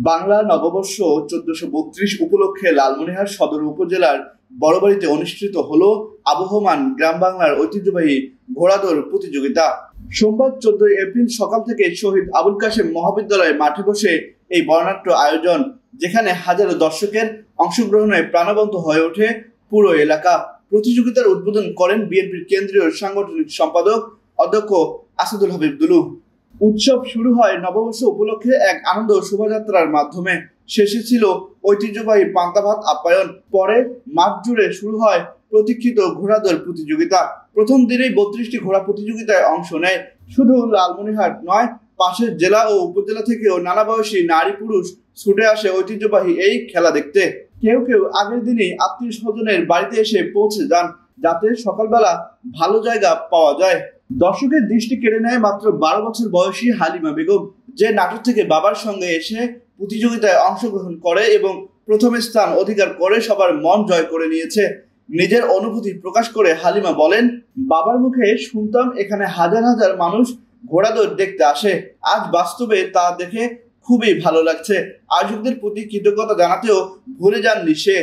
বাংলা নববর্ষ ১৪৩২ উপলক্ষে লালমনিরহাট সদর উপজেলার বড়বাড়িতে অনুষ্ঠিত হলো আবহমান গ্রাম বাংলার ঐতিহ্যবাহী ঘোড়াদৌড় প্রতিযোগিতা। সোমবার ১৪ এপ্রিল সকাল থেকে শহীদ আবুল কাশেম মহাবিদ্যালয় মাঠে বসে এই বর্ণাঢ্য আয়োজন, যেখানে হাজারো দর্শকের অংশগ্রহণে প্রাণবন্ত হয়ে ওঠে পুরো এলাকা। প্রতিযোগিতার উদ্বোধন করেন বিএনপির কেন্দ্রীয় সাংগঠনিক সম্পাদক অধ্যক্ষ আসাদুল হাবিব দুলু। উৎসব শুরু হয় নববর্ষ উপলক্ষে এক আনন্দ শোভাযাত্রার মাধ্যমে। শেষে ছিল ঐতিহ্যবাহী পান্তা ভাত আপ্যায়ন। পরে মাঠ জুড়ে শুরু হয় প্রতীক্ষিত ঘোড়াদৌড় প্রতিযোগিতা। প্রথম দিনেই ৩২টি ঘোড়া প্রতিযোগিতায় অংশ নেয়। শুধু লালমনিরহাট নয়, পাশের জেলা ও উপজেলা থেকেও নানা বয়সী নারী পুরুষ ছুটে আসে ঐতিহ্যবাহী এই খেলা দেখতে। কেউ কেউ আগের দিনেই আত্মীয় স্বজনের বাড়িতে এসে পৌঁছে যান, যাতে সকালবেলা ভালো জায়গা পাওয়া যায়। দর্শকের দৃষ্টি কেড়ে নেয় মাত্র ১২ বছর বয়সী হালিমা বেগম, যে নাটোর থেকে বাবার সঙ্গে এসে প্রতিযোগিতায় অংশগ্রহণ করে এবং প্রথম স্থান অধিকার করে সবার মন জয় করে নিয়েছে। নিজের অনুভূতি প্রকাশ করে হালিমা বলেন, বাবার মুখে শুনতাম এখানে হাজার হাজার মানুষ ঘোড়াদৌড় দেখতে আসে, আজ বাস্তবে তা দেখে খুবই ভালো লাগছে। আয়োজকদের প্রতি কৃতজ্ঞতা জানাতেও ভুলে যাননি সে।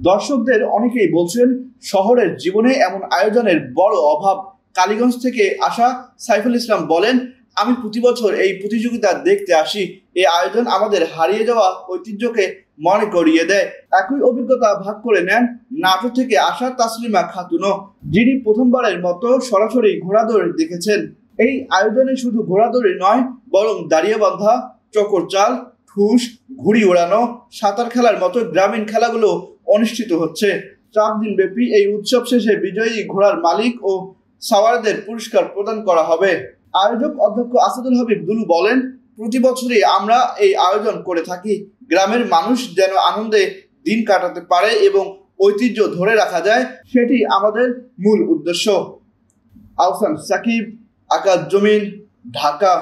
দর্শকদের অনেকেই বলছেন, শহরের জীবনে এমন আয়োজনের বড় অভাব। কালীগঞ্জ থেকে আসা সাইফুল ইসলাম বলেন, আমি প্রতি বছর এই প্রতিযোগিতা দেখতে আসি। এই আয়োজন আমাদের হারিয়ে যাওয়া ঐতিহ্যকে মনে করিয়ে দেয়। একই অভিজ্ঞতা ভাগ করে নেন নাটোর থেকে আসা তাসলিমা খাতুনও, যিনি প্রথমবারের মতো সরাসরি ঘোড়াদৌড় দেখেছেন। এই আয়োজনে শুধু ঘোড়াদৌড়ি নয়, বরং দাঁড়িয়ে বাঁধা, চকর চাল, ঠুস, ঘুড়ি ওড়ানো, সাঁতার খেলার মতো গ্রামীণ খেলাগুলো অনুষ্ঠিত হচ্ছে। ৪ দিন ব্যাপী এই উৎসব শেষে বিজয়ী ঘোড়ার মালিক ও সাওয়ারদের পুরস্কার প্রদান করা হবে। আয়োজক অধ্যক্ষ আসাদুল হাবিব দুলু বলেন, প্রতি বছরই আমরা এই আয়োজন করে থাকি। গ্রামের মানুষ যেন আনন্দে দিন কাটাতে পারে এবং ঐতিহ্য ধরে রাখা যায়, সেটি আমাদের মূল উদ্দেশ্য। আহসান সাকিব, আকাশ জমিন, ঢাকা।